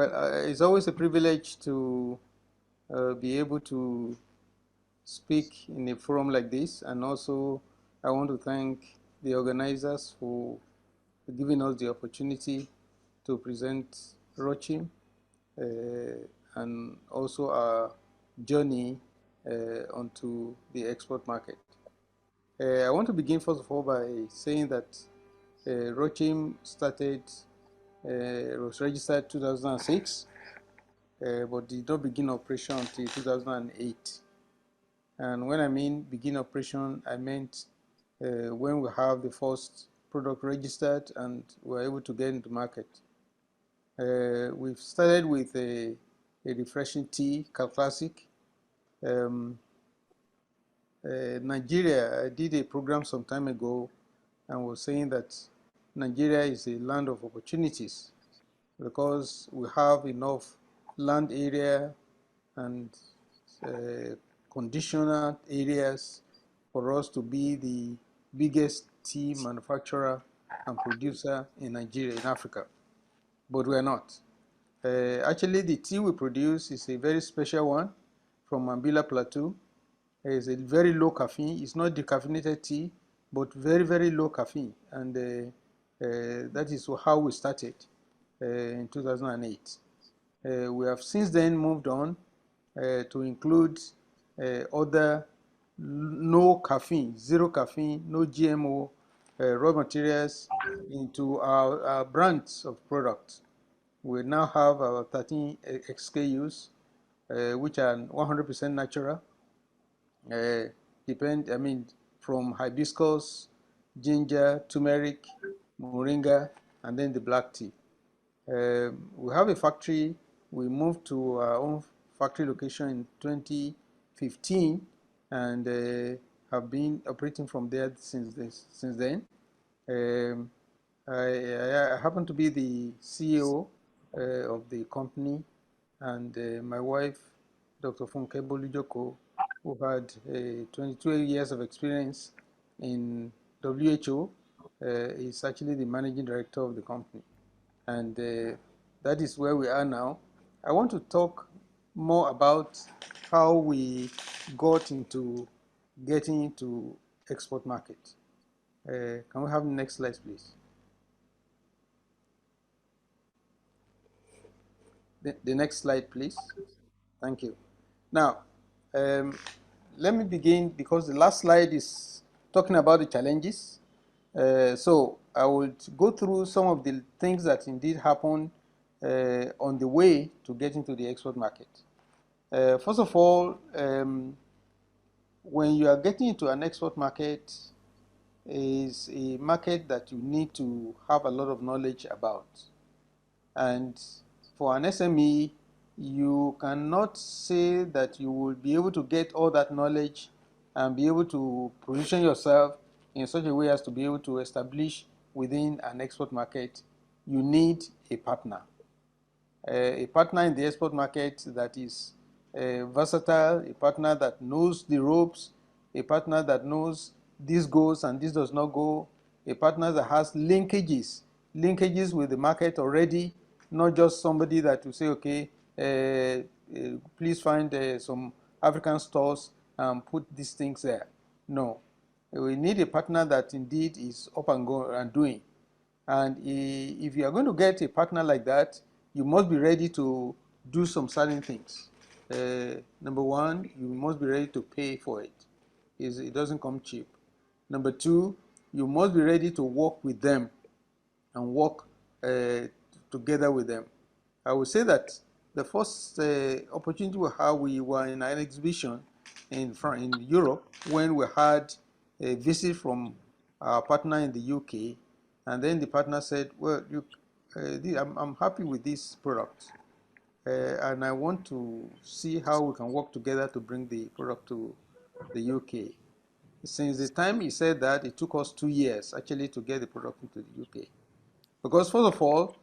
Well, it's always a privilege to be able to speak in a forum like this, and also I want to thank the organizers for giving us the opportunity to present RUCHIM and also our journey onto the export market. I want to begin first of all by saying that RUCHIM was registered 2006, but did not begin operation until 2008. And when I mean begin operation, I meant when we have the first product registered and we're able to get into market. We've started with a refreshing tea, Cal Classic. Nigeria, I did a program some time ago and was saying that Nigeria is a land of opportunities because we have enough land area and conditional areas for us to be the biggest tea manufacturer and producer in Nigeria, in Africa. But we are not. Actually, the tea we produce is a very special one from Mambila Plateau. It's a very low caffeine. It's not decaffeinated tea, but very, very low caffeine. And that is how we started in 2008. We have since then moved on to include other no caffeine, zero caffeine, no GMO raw materials into our brands of products. We now have our 13 SKUs, which are 100% natural. From hibiscus, ginger, turmeric, moringa, and then the black tea. We have a factory. We moved to our own factory location in 2015 and have been operating from there since then. I happen to be the CEO of the company, and my wife, Dr. Teju Bolujoko, who had 22 years of experience in WHO, is actually the managing director of the company. And that is where we are now. I want to talk more about how we got into getting into export market. Can we have the next slide, please? The next slide, please. Thank you. Now, let me begin because the last slide is talking about the challenges. So I will go through some of the things that indeed happened on the way to get into the export market. First of all, when you are getting into an export market, is a market that you need to have a lot of knowledge about. And for an SME, you cannot say that you will be able to get all that knowledge and be able to position yourself in such a way as to be able to establish within an export market. You need a partner. A partner in the export market that is versatile, a partner that knows the ropes, a partner that knows this goes and this does not go, a partner that has linkages with the market already, not just somebody that will say, okay, please find some African stores and put these things there. No, we need a partner that indeed is up and going and doing. And if you are going to get a partner like that, you must be ready to do some certain things. Number one, you must be ready to pay for it. It doesn't come cheap. Number two, you must be ready to work with them and work together with them. I would say that the first opportunity we were in an exhibition in Europe when we had a visit from our partner in the UK, and then the partner said, well, I'm happy with this product, and I want to see how we can work together to bring the product to the UK. Since the time he said that, it took us 2 years actually to get the product into the UK. Because first of all,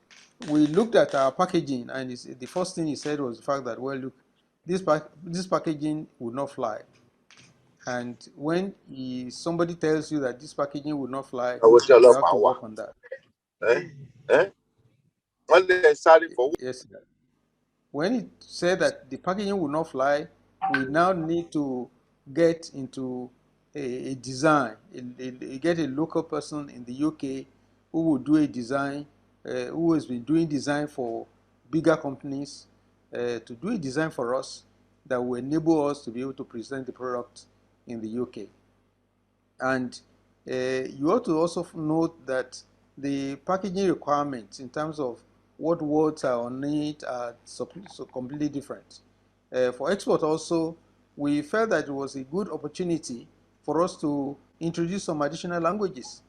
we looked at our packaging, and the first thing he said was the fact that, well, look, this packaging would not fly. And when somebody tells you that this packaging would not fly, you have to work on that. Yes, sir. When it said that the packaging will not fly, we now need to get into a design, get a local person in the UK who will do a design, who has been doing design for bigger companies, to do a design for us that will enable us to be able to present the product in the UK. And you ought to also note that the packaging requirements in terms of what words are on it are so completely different. For export also, we felt that it was a good opportunity for us to introduce some additional languages.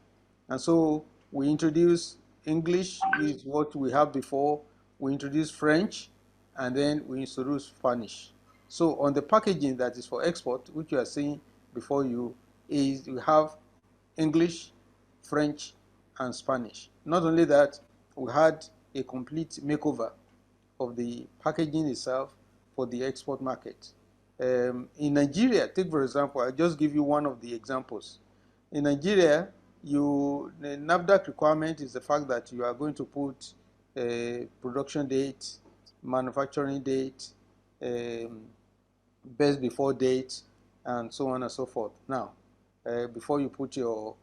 And so we introduced English, is what we have before. We introduced French, and then we introduced Spanish. So on the packaging that is for export, which you are seeing before you, is we have English, French, and Spanish. Not only that, we had a complete makeover of the packaging itself for the export market. In Nigeria, take for example, I'll just give you one of the examples. In Nigeria, the NAFDAC requirement is the fact that you are going to put a production date, manufacturing date, best before date, and so on and so forth. Now, before you put your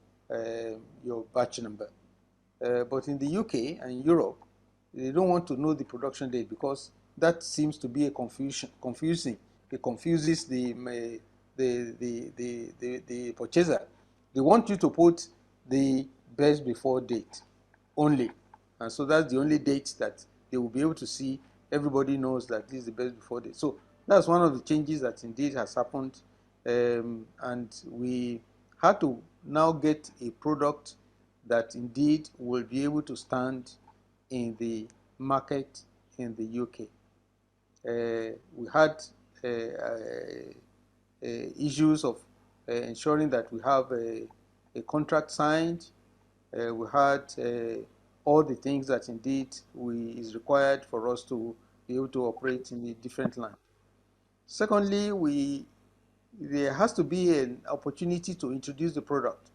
batch number. But in the UK and Europe, they don't want to know the production date because that seems to be a confusing. It confuses the purchaser. They want you to put the best before date only. And so that's the only date that they will be able to see. Everybody knows that this is the best before date. So that's one of the changes that indeed has happened. And we had to now get a product that indeed will be able to stand in the market in the UK. We had issues of ensuring that we have a contract signed. We had all the things that indeed is required for us to be able to operate in a different land. Secondly, there has to be an opportunity to introduce the product.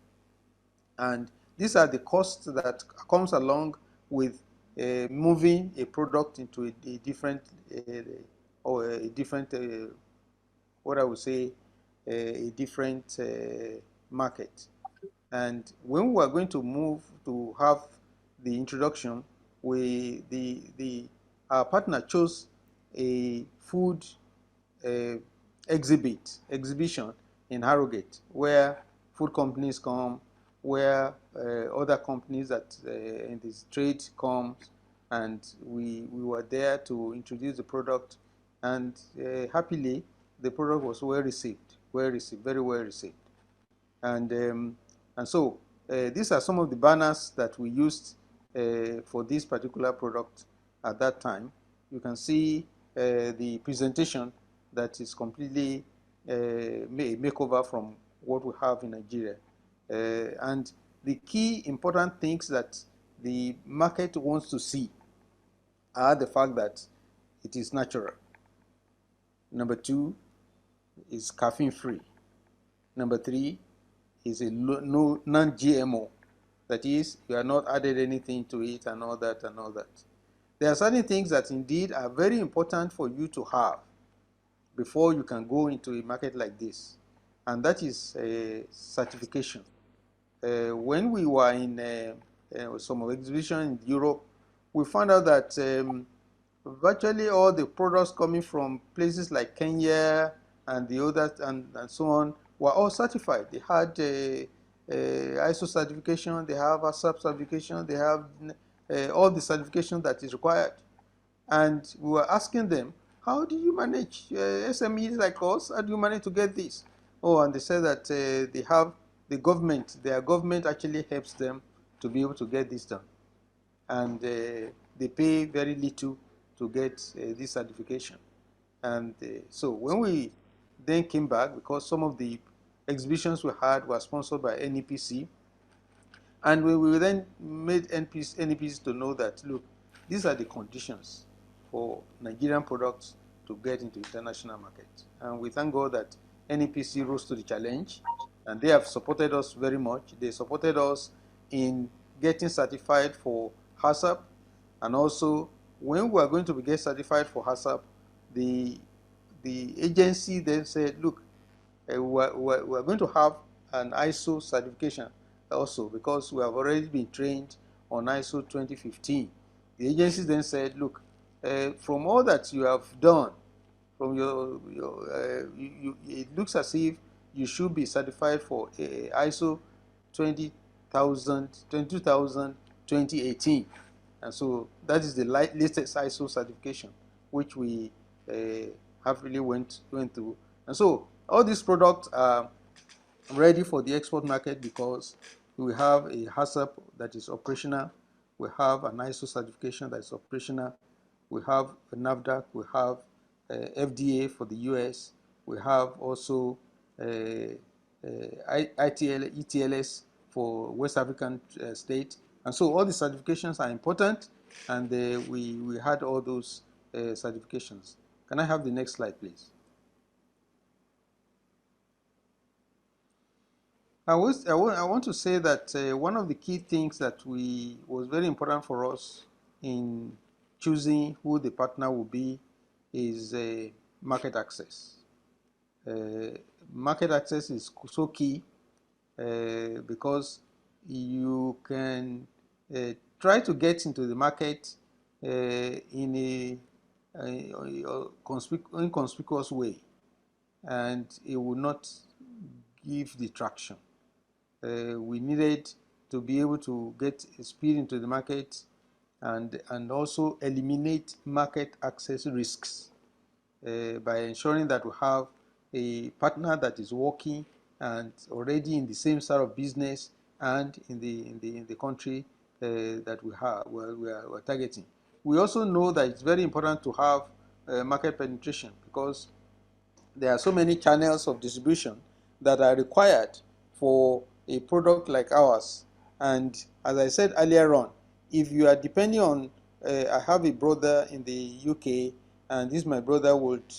And these are the costs that comes along with moving a product into a different, what I would say, a different market. And when we are going to move to have the introduction, our partner chose a food exhibition in Harrogate, where food companies come, where other companies that in this trade comes, and we were there to introduce the product, and happily the product was well received, very well received. And so these are some of the banners that we used for this particular product at that time. You can see the presentation that is completely a makeover from what we have in Nigeria. And the key important things that the market wants to see are the fact that it is natural. Number 2 is caffeine free. Number 3 is a non-GMO. That is, you are not added anything to it and all that and all that. There are certain things that indeed are very important for you to have before you can go into a market like this, and that is certification. When we were in some exhibition in Europe, we found out that virtually all the products coming from places like Kenya and the others and so on were all certified. They had ISO certification, they have ASAP certification, they have all the certification that is required. And we were asking them, how do you manage SMEs like us? How do you manage to get this? Oh, and they said that they have the government, their government actually helps them to be able to get this done. And they pay very little to get this certification. And so when we then came back, because some of the exhibitions we had were sponsored by NEPC, and we then made NEPC to know that, look, these are the conditions for Nigerian products to get into international market. And we thank God that NEPC rose to the challenge, and they have supported us very much. They supported us in getting certified for HACCP, and also when we are going to get certified for HACCP, the agency then said, look, we're going to have an ISO certification also, because we have already been trained on ISO 2015. The agency then said, look, from all that you have done, from it looks as if you should be certified for ISO 22,000 2018. And so that is the latest ISO certification, which we have really went through. And so all these products are ready for the export market because we have a HACCP that is operational, we have an ISO certification that is operational, we have a NAFDAC, we have FDA for the US, we have also ETLS for West African state. And so all the certifications are important, and we had all those certifications. Can I have the next slide, please? I want to say that one of the key things that was very important for us in choosing who the partner will be is market access. Market access is so key because you can try to get into the market in a inconspicuous way, and it will not give the traction. We needed to be able to get speed into the market and also eliminate market access risks by ensuring that we have a partner that is working and already in the same sort of business and in the country that we're targeting. We also know that it's very important to have market penetration, because there are so many channels of distribution that are required for a product like ours. And as I said earlier on, if you are depending on, I have a brother in the UK, and this my brother would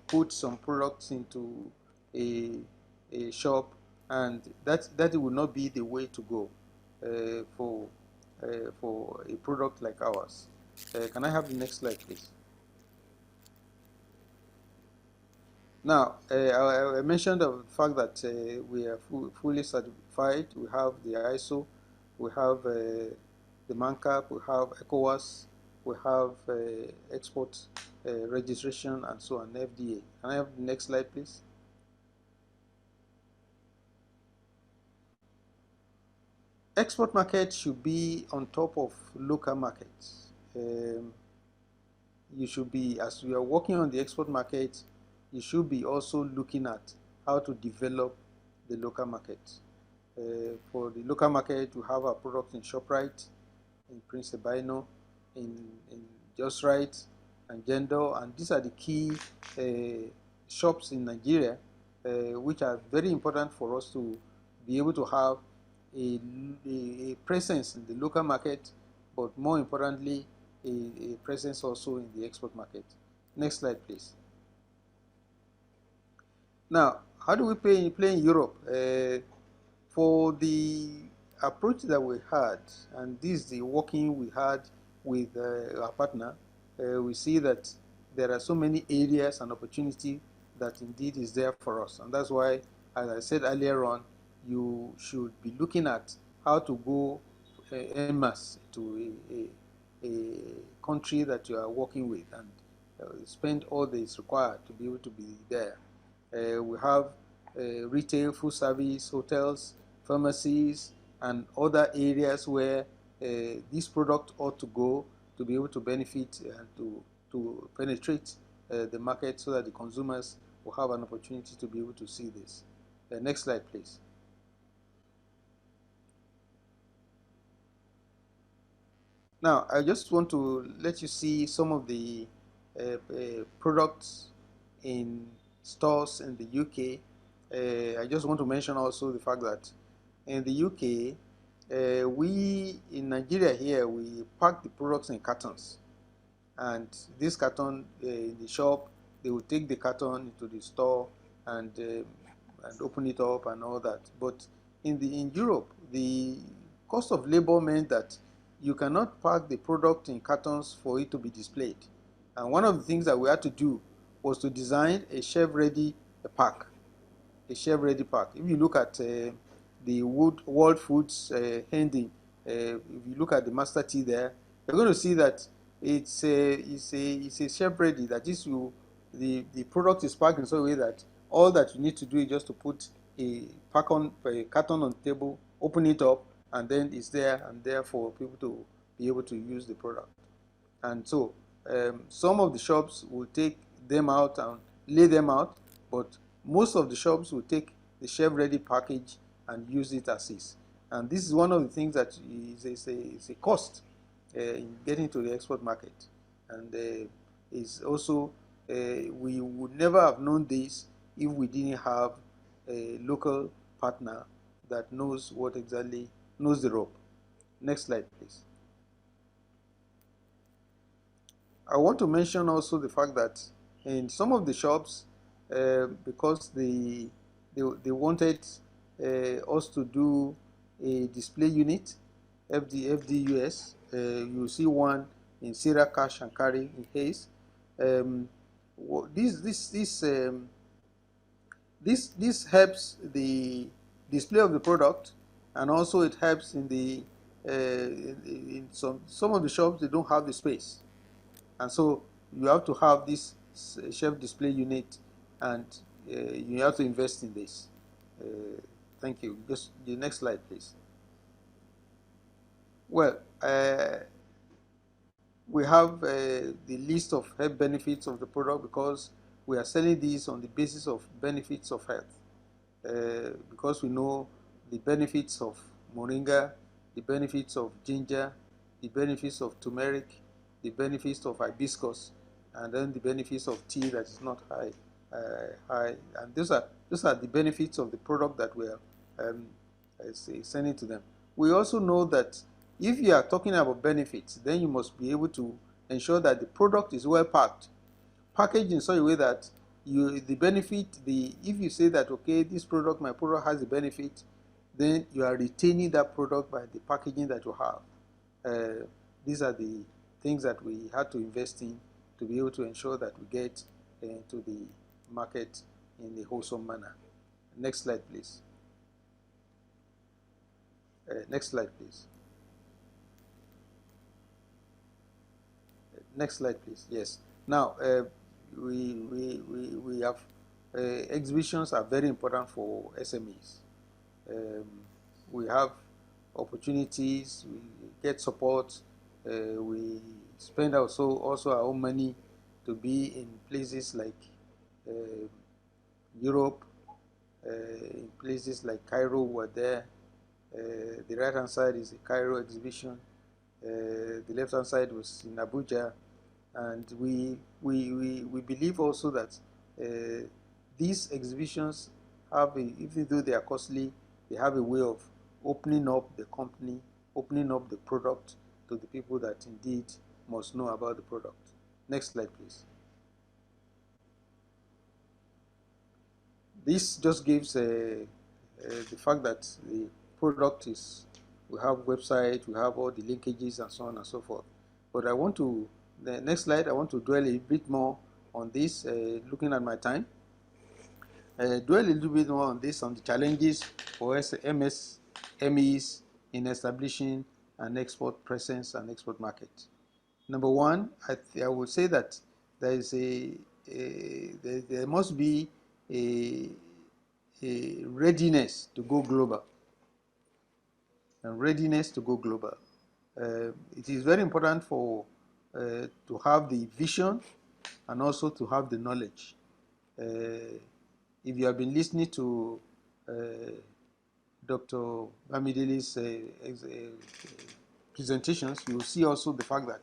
put some products into a shop, and that would not be the way to go for a product like ours. Can I have the next slide, please? Now, I mentioned the fact that we are fully certified. We have the ISO, we have the MANCAP, we have ECOWAS, we have export registration, and so on, FDA. Can I have the next slide, please? Export market should be on top of local markets. You should be, as you are working on the export market, you should be also looking at how to develop the local market. For the local market, we have our products in ShopRite, in Prince Ebino, in Just Right, and Gendo, and these are the key shops in Nigeria, which are very important for us to be able to have a presence in the local market, but more importantly, a presence also in the export market. Next slide, please. Now, how do we play in Europe? For the approach that we had, and this is the working we had with our partner, we see that there are so many areas and opportunity that indeed is there for us. And that's why, as I said earlier on, you should be looking at how to go en masse to a country that you are working with, and spend all that is required to be able to be there. We have retail, food service, hotels, pharmacies, and other areas where this product ought to go to be able to benefit and to penetrate the market, so that the consumers will have an opportunity to be able to see this. Next slide, please. Now, I just want to let you see some of the products in stores in the UK. I just want to mention also the fact that in the UK, we in Nigeria here, we pack the products in cartons, and this carton in the shop, they will take the carton into the store and open it up and all that. But in Europe, the cost of labor meant that you cannot pack the product in cartons for it to be displayed. And one of the things that we had to do was to design a shelf-ready pack, a shelf-ready pack. If you look at the World Foods handing, if you look at the master tea there, you're going to see that it's a shelf-ready. That is, the product is packed in such a way that all that you need to do is just to put a carton on the table, open it up, and then it's there and there for people to be able to use the product. And so some of the shops will take them out and lay them out, but most of the shops will take the shelf-ready package and use it as is. And this is one of the things that is a cost in getting to the export market. And is also, we would never have known this if we didn't have a local partner that knows what exactly, knows the rope. Next slide, please. I want to mention also the fact that in some of the shops, because they wanted us to do a display unit, FDUS. You see one in Sierra Cash and Carry in Hayes. This helps the display of the product, and also it helps in the in some of the shops they don't have the space. And so you have to have this shelf display unit, and you have to invest in this. Thank you. Just the next slide, please. Well, we have the list of health benefits of the product because we are selling these on the basis of benefits of health. Because we know the benefits of moringa, the benefits of ginger, the benefits of turmeric, the benefits of hibiscus, and then the benefits of tea that is not high. And those are the benefits of the product that we are sending to them. We also know that if you are talking about benefits, then you must be able to ensure that the product is well packed, packaged in such a way that if you say that, okay, my product has a benefit, then you are retaining that product by the packaging that you have. These are the things that we had to invest in to be able to ensure that we get into the market in a wholesome manner. Next slide, please. Next slide, please. Next slide, please. Yes. Now, we have exhibitions are very important for SMEs. We have opportunities, we get support, we spend also our own money to be in places like Europe, in places like Cairo. We're there. The right hand side is the Cairo exhibition. The left hand side was in Abuja. And we believe also that these exhibitions even though they are costly, they have a way of opening up the company, opening up the product to the people that indeed must know about the product. Next slide, please. This just gives the fact that the product we have website, we have all the linkages and so on and so forth. But the next slide, I want to dwell a bit more on this, looking at my time. Dwell a little bit more on this, on the challenges for MSMEs in establishing an export presence and export market. Number one, I would say that there is there must be a readiness to go global. And readiness to go global. It is very important to have the vision and also to have the knowledge. If you have been listening to Dr. Bamidele's presentations, you will see also the fact that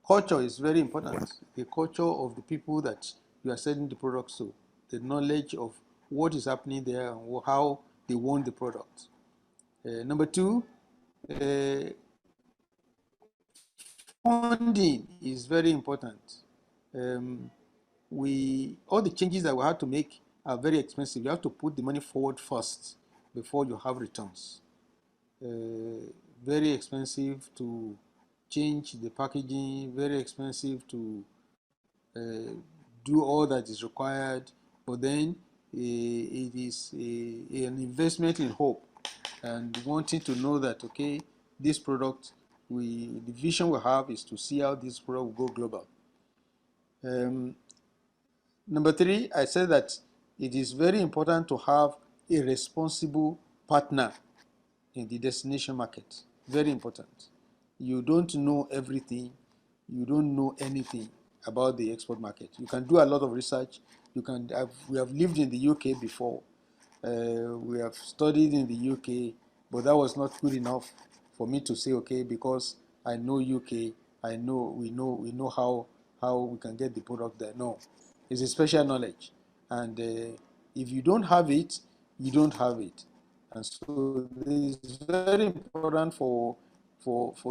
culture is very important. The culture of the people that you are selling the products to, the knowledge of what is happening there and how they want the product. Number two, funding is very important. All the changes that we have to make are very expensive. You have to put the money forward first before you have returns. very expensive to change the packaging, very expensive to do all that is required, but then it is an investment in hope and wanting to know that, okay, this product, the vision we have is to see how this product will go global. Number three, I said that it is very important to have a responsible partner in the destination market. Very important. You don't know everything. You don't know anything about the export market. You can do a lot of research. We have lived in the UK before. We have studied in the UK, but that was not good enough for me to say, okay, because I know UK, we know how we can get the product there. No, it's a special knowledge, and if you don't have it, you don't have it. And so it's very important for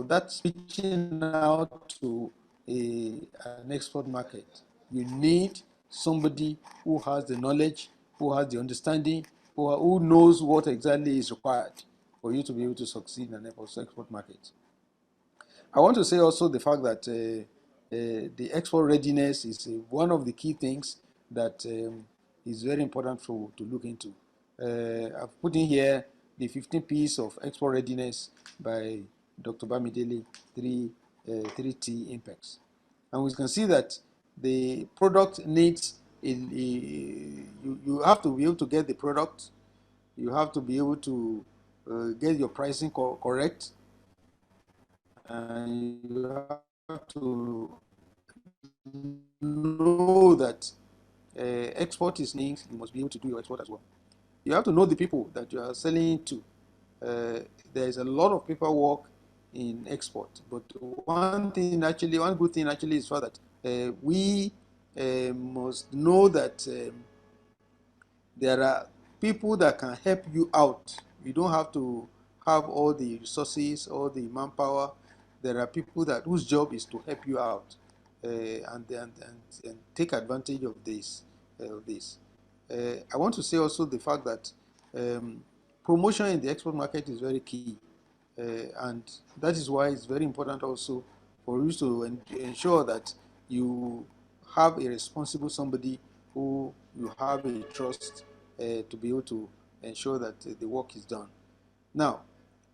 that speaking out to an export market. You need somebody who has the knowledge, who has the understanding, who knows what exactly is required for you to be able to succeed in an export market. I want to say also the fact that the export readiness is one of the key things that is very important to look into. I've put in here the 15 P's of export readiness by Dr. Bamidele, three T impacts. And we can see that the product needs, you have to be able to get the product, you have to be able to get your pricing correct, and you have to know that export is linked. You must be able to do your export as well. You have to know the people that you are selling to. There is a lot of paperwork in export, but one good thing actually is for that we must know that there are people that can help you out. You don't have to have all the resources, all the manpower. There are people whose job is to help you out and take advantage of this. I want to say also the fact that promotion in the export market is very key. And that is why it's very important also for you to ensure that you have a responsible somebody who you have a trust to be able to ensure that the work is done. Now,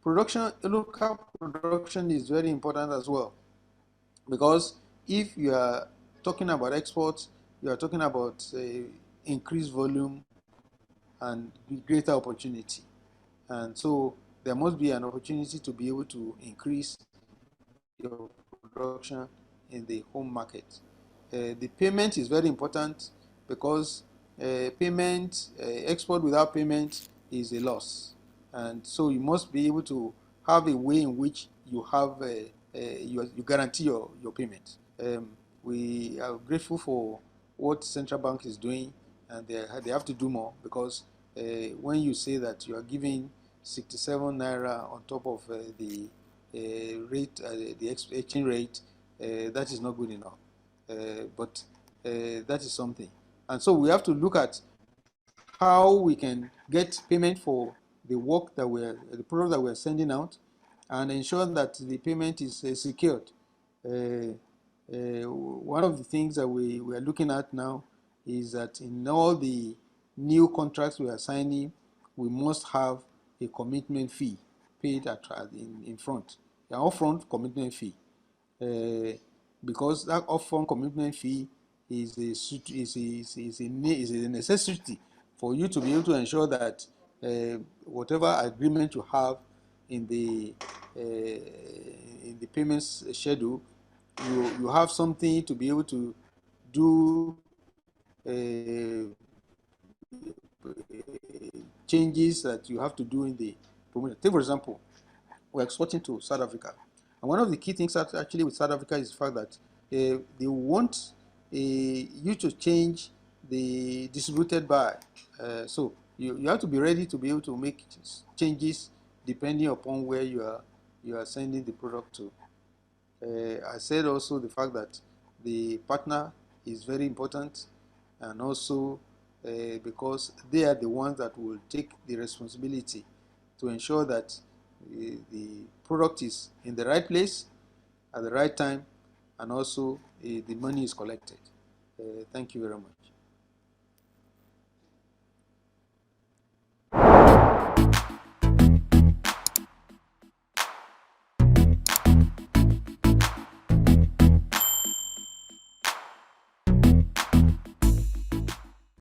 local production is very important as well, because if you are talking about exports, you are talking about increased volume and greater opportunity. And so there must be an opportunity to be able to increase your production in the home market. The payment is very important, because export without payment is a loss. And so you must be able to have a way in which you have you guarantee your payment. We are grateful for what central bank is doing, and they have to do more, because when you say that you are giving 67 naira on top of the rate, the exchange rate, that is not good enough. But that is something. And so we have to look at how we can get payment for the product that we're sending out, and ensure that the payment is secured. One of the things that we are looking at now is that in all the new contracts we are signing, we must have a commitment fee paid in front, an upfront commitment fee, because that upfront commitment fee is a necessity for you to be able to ensure that whatever agreement you have in the payments schedule, you have something to be able to do changes that you have to do in the promotion. Take for example, we're exporting to South Africa, and one of the key things actually with South Africa is the fact that they want you to change the distributed buy. So you have to be ready to be able to make changes depending upon where you are sending the product to. I said also the fact that the partner is very important, and also because they are the ones that will take the responsibility to ensure that the product is in the right place at the right time, and also the money is collected. Thank you very much.